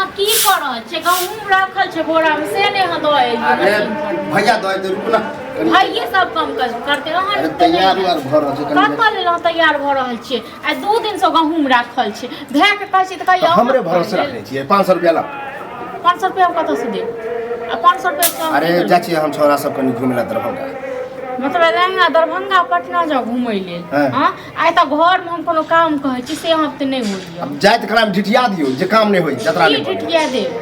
अहाँ की कर रहल छै गहूम राखल छै बोरा में से ने दए अरे भैया दए दे रुक ना भाइये सब काम करते अहाँ तैयार भ रहल छै कतऽ लेल तैयार भ रहल छियै आ 2 दिन से गहूम राखल छै भए के कहै छी त कहियो हमरे भरोसे रखने छियै 500 रुपया ला 500 रुपया हम कतऽ से देब आ 500 रुपया अरे जा छियै हम छोरा सब कनी घुमै ला दरभंगा मतलब लहंगा दरभंगा पटना जाओ घूमै लेल हां आइ त घर में हम कोनो काम कहै छी से हम त नहि होइए अब जाइत खराब ढिठिया दियौ जे काम नहि होई जतरा नहि ढिठिया देब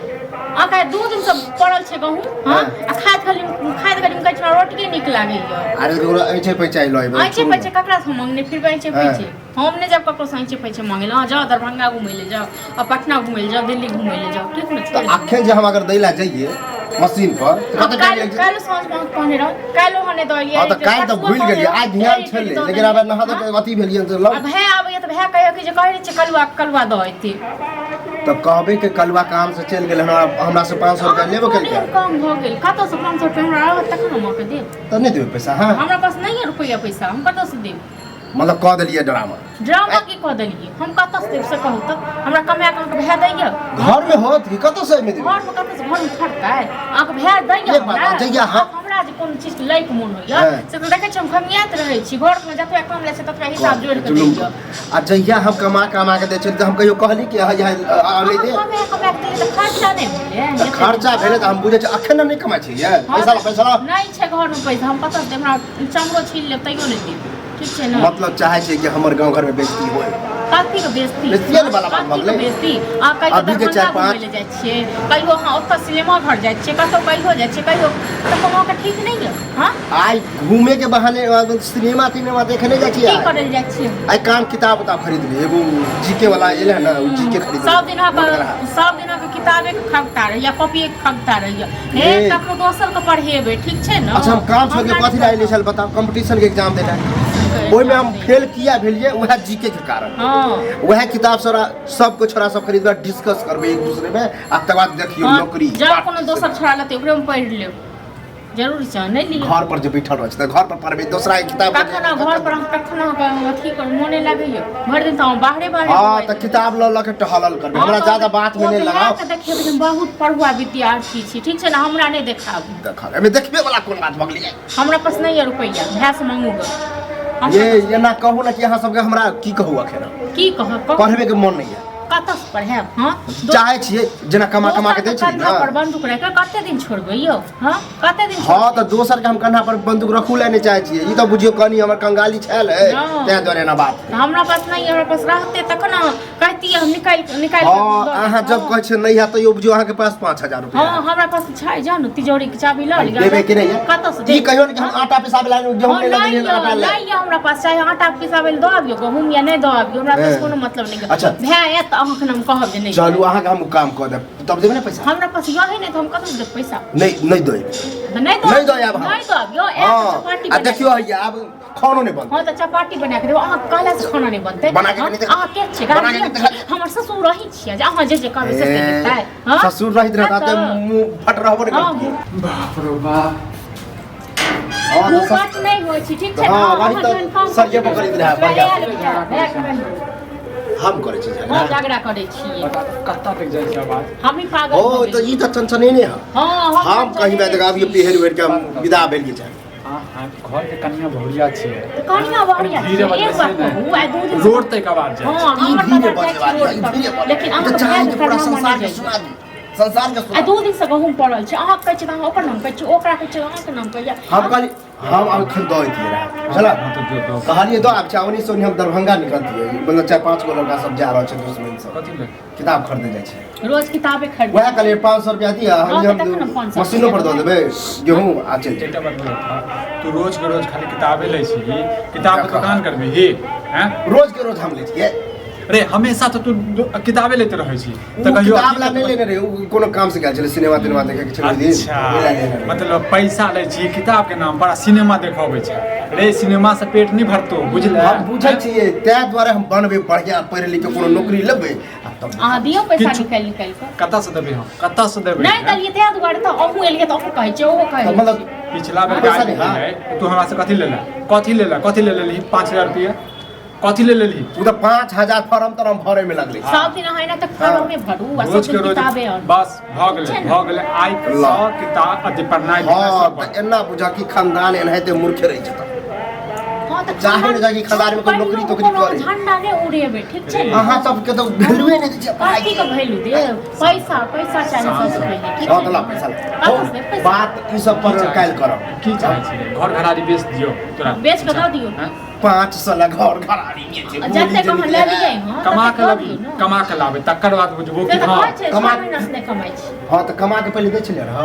आका 2 दिन से पड़ल छै गहूम हां आ खाइत गली कहै छै रोटी नीक लागैए अरे ओकरा ऐछे पैसा लय ऐछे पैसा ककरा से मांगने फिर ऐछे पैसे हम ने जब ककरो से ऐछे पैसे मांगे ला जाओ दरभंगा घूमै ले जाओ और पटना घूमै ले जाओ दिल्ली घूमै ले जाओ ठीक न तो आखे जे हम अगर दैला जाइए मशीन पर तो कत टाइम लग काल सांझ में कहने रहो कालो हने दलिए हां तो काल तो भूल गेलिए आज ध्यान छले लेकिन अब नहा तो अति भेलिए तो लग अब है आबे त भए कहियो कि जे कहै छै कलवा द एते तो कहबे के कलवा काम से चल गेल हमरा से 500 रुपया लेबो केल के कम भ गेल कत से 500 रुपया हमरा आबे तखन हम के देब तो नहीं देबे पैसा हां हमरा पास नहीं है रुपया पैसा हम कत से देब मतलब कह देलिए ड्रामा की कह देलिए हम कत से देब से कहू त हमरा कमाया के भए दैया घर में होत कि कत से में देब घर में कत से घर में फटता है आके भए दैया हमरा जइया हमरा जे कोन चीज लै के मन होइया से त देखै छी हम खमियात रहै छी घर में जतबे कम ले छै ततबे हिसाब जोड़ के दैया आ जइया हम कमा के दै छै त हम कहियो कहली कि आ ले दे कमा के दै त खर्चा नहीं भेलै खर्चा भेले त हम बुझै छी अखन नहीं कमाइ छी ये पैसा नहीं छै घर में पैसा हम कत से हमरा चमड़ो छील लेब तैयो नहीं देब ठीक छै ना मतलब चाहे छै कि हमर गांव घर में बेइज्जती होय काफी के बेइज्जती वाला बात भगले बेइज्जती आ कहियो अभी के 4-5 ले जाय छियै कहियो हां ओतऽ सिनेमा घर जाय छियै कतौ कहियो जाय छियै कहियो त कोनो का ठीक नहीं है हां आई घूमे के बहाने सिनेमा देखने जाय छियै की करे जाय छियै आई काम किताब खरीद ले एगो जीके वाला एले ना उ जीके खरीद सब दिन के किताबे के खगता रह या कॉपी के खगता रह हे ककरो दोसर के पढ़ेबे ठीक छै ना अच्छा हम काम छोड़ के कथि लाइले चल बताओ कंपटीशन के एग्जाम देला ओइ में हम फेल किया भेलिए वह जीके के कारण हां वह किताब सबको छोरा सब खरीद कर डिस्कस करबे एक दूसरे में आ तब बाद देखियो नौकरी जा कोनो दोसर छोरा लेते ओकरे में पढ़ ले जरूर छै नहीं ली घर पर जे बैठल रहै छै घर पर पढ़बे दूसरा किताब कखना घर पर हम कखना अथी कर मोने लागैया भर दिन त हम बाहरे हां त किताब ल के टहलल करबे हमरा ज्यादा बात में नहीं लगाओ देखिए हम बहुत पढ़ुआ विद्यार्थी छी ठीक छै ना हमरा नहीं देखाब एमे देखबे वाला कोन बात भगली हमरा पास नहीं है रुपया भै से मांगूगा ये ना कहू ना कि अहाँ सबके हमरा की कहू अखन की कह पढ़बे के मन नहीं है कतऽ से पढ़ेब हां चाहे छियै जेना कमा के दै छी ना पर बंदूक रख कते दिन छोड़बै यौ हां कते दिन हां त दोसर के हम कन्हा पर बंदूक रखू ले नहीं चाहे छियै ई त बुझियो कनी हमर कंगाली छैल है ते दोरे ना बात हमरा पास नहीं हमरा पास रहते तखन कहती हम निकाल हां अहाँ जब कहै छै नहीं है त यो बुझियो अहाँ के पास 5000 रुपया हां हमरा पास छै जानो तिजोरी के चाबी ल लिया देबे कि नहीं कतऽ से की कहियो कि हम आटा पिसाबे ला गेहूं ले लेलिए आटा ले नहीं हमरा पास चाहे आटा पिसाबे ल दो आबियो गहूम या नहीं दो आबियो हमरा पास कोनो मतलब नहीं अच्छा भै एत अहाँ के हम कहब जे नहीं चलू अहाँ के हम काम क देब तब देबे ना पैसा हमरा पास यही नहीं तो हम कतऽ देब पैसा नहीं दो नहीं दो अब नहीं दो आबियो चपाटी आ देखियो है अब खानो नहीं बनते हां त चपाटी बना के देब अहाँ कहला से खाना नहीं बनते बना के नहीं अहाँ के छै हमर ससुर रही छियै जे अहाँ जे कहबै से देतै हां ससुर रहित रहता त मुंह फट रहबो नहीं करती बाप रे बाप हां बात नहीं होय छै ठीक छै ना हां वही तो सरिये पकड़ रहा है हम करे छी झगड़ा करे छी कत्ता तक जाय छै आवाज हम ही पागल ओ तो ई त चनचने ने है हां हम कहीं में जगह अभी पेहर वेर के विदा भेल के चाहे हां घर के कन्या भौरिया छियै कन्या भौरिया एक बार कहू आ 2 दिन रोड तक आवाज जाय हां हमर धीरे बजे लेकिन हम चाहे कि पूरा संसार के सुना दी संसार के आ 2 दिन से गहूम पड़ल छै अहाँ कहै छी त ओकर नाम कहै छी ओकरा कहै छी अहाँ के नाम कहै हम कहली हम अखन दो दिए रहा चला कहानी दो अब चावनी सोनी हम दरभंगा निकल दिए मतलब 4-5 गो लड़का सब जा रहल छै दुश्मन सब कथि ले किताब खरीदे जाय छै रोज किताबे खरीद वह कहले 500 रुपया दिया हम मशीनो पर दे देबे गेहूं आ चल एकटा बात बोलत तू रोज के रोज खाली किताबे लै छी किताब के दुकान करबे ही हैं रोज के रोज हम ले छिए अरे हमेशा तो तू किताबे लेते रहै छी त कहियो किताब ला नहीं लेने रे कोनो काम से गेल छले सिनेमा देखे के छले दिन अच्छा मतलब पैसा ले छी किताब के नाम पर सिनेमा देखाबै छै रे सिनेमा से पेट नहीं भरतो बुझले हम बुझै छियै तै द्वारे हम बनबे बढ़िया पढ़ लिख के कोनो नौकरी लेबै तब आ दियो पैसा निकाल के कत्ता से देबे हम कत्ता से देबे नहीं दलिए तै दुआरे त अहू एलिए त अहू कहै छै ओहो कहै मतलब पिछला बेर गाड़ी है तू हमरा से कथि लेला कथि ले लेली 5000 रुपया कथी ले लेली उ तो 5000 फॉर्म तो हम भरे में लगले सब दिन है ना तक फॉर्म में भरू आ रोज सब के रोज किताबें और बस भ गेले आई ला। 100 किताब अति पढ़नाइ हां तो एना बुझा कि खानदान एनाहिते मूर्ख रही छै हां तो चाहे न जाके खदार में कोई नौकरी तो करे झंडा ने उड़ेबे ठीक छै अहाँ सबके तो वैल्यूए नहीं दै छै कथी के वैल्यू दे पैसा चाहिए सबसे पहले ठीक हां तो ला पैसा बात ई सब पर काल करब की चाहै छी घर घरारी बेच दियो तोरा बेच के दऽ दियो 500 ला घर घरारी बेचे जते कम ले लिए हां कमा के लाबे तकर बाद बुझबो कि हां कमा ने कमाई छी हाँ तो कमा के पहले दे चले रहा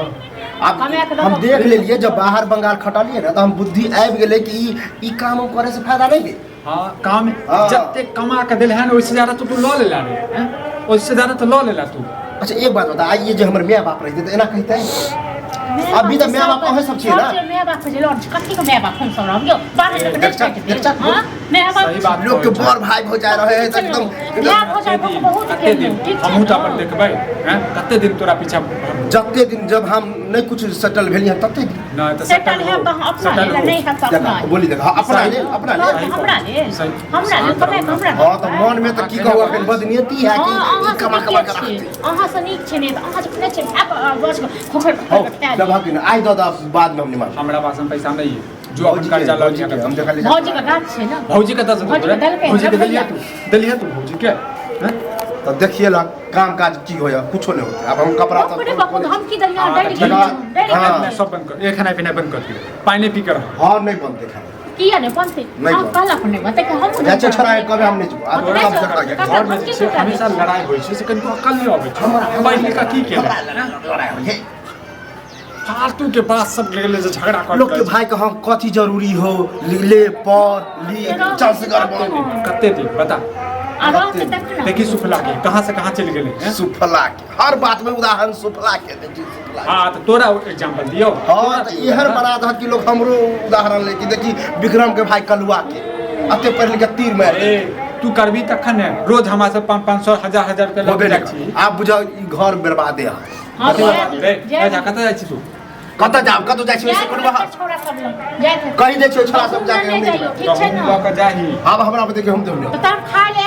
अब कमा के हम देख लेलिए जब बाहर बंगाल खटलिए ना तो हम बुद्धि आबि गेले कि ई काम हम करे से फायदा नहीं है हां काम हाँ। जते कमा के देल है ओइसे ज्यादा तू ल लेला रे हैं ओइसे ज्यादा तो ल लेला तू अच्छा एक बात बता आइए जो हमर माय बाप रहते तो एना कहते हैं अभी तो माय बाप कहे सब छिए ना माय बाप के लॉन्च कथी के माय बाप हम सब रह गयो बाहर के देख हां माय बाप सही बात लोग के बड़ भाई हो जा रहे हैं एकदम बियाह हो जाए बहुत कते दिन हमहू त अपन देखबै हैं कते दिन तोरा पीछा जते दिन जब हम नहीं कुछ सेटल भेलिए तते दिन ना त सेटल है तो अपना ले नहीं है तो अपना बोली देखा अपना ले हमरा ले कमे हमरा हां तो मन में तो की कहू अखन बदनीति है कि ई कमा के रखते अहाँ से नीक छै ने अहाँ जे कहै छै आप बस खोखर जब हम आई दादा बाद में हम निमान हमरा पास में पैसा नहीं है जो अपन कर्जा ल लिया हम देखा ले भौजी का गाछ छै ना भौजी के दस भौजी के दलिया तू भौजी के हैं तो देखिए ला काम काज की होया कुछो नहीं होता अब हम कपड़ा सब हम की दलिया डायरेक्ट हां सब बंद कर एक खाना पीना बंद कर दियो पानी पी कर और नहीं बनते खा किया नहीं बनते हां काला को नहीं बनते कि हम अच्छा छोरा कभी हम नहीं जुआ अब काम से करा घर में से हमेशा लड़ाई होई छै से कनिको अकल नहीं आबै छै हमरा पहिले का की केला लड़ाई होय फालतू के बात सब ले जे झगड़ा कर लोग के भाई के हम कथी जरूरी हो ले पर ली चल से कर कते दिन बता आराम से देखना देखी सुफला के कहां से कहां चल गेले हैं सुफला के हर बात में उदाहरण सुफला के देखी सुफला हां तो तोरा एग्जांपल दियो हां तो इहर बना द कि लोग हमरो उदाहरण ले कि देखी विक्रम के भाई कलुआ के अते पढ़ लिख के तीर मार तू करबी तखन है रोज हमरा से 500 1000 रुपया होबे लग नहीं छी आप बुझाओ ई घर बर्बादे है हां रे जा कत जाय छी तू कत जाब कत जाय छी से करबा छोरा सब लोग जाय कहीं दे छोरा सब जाके हम नहीं ठीक छै ना लक जाही अब हमरा पे देखिए हम देब तो तब खा ले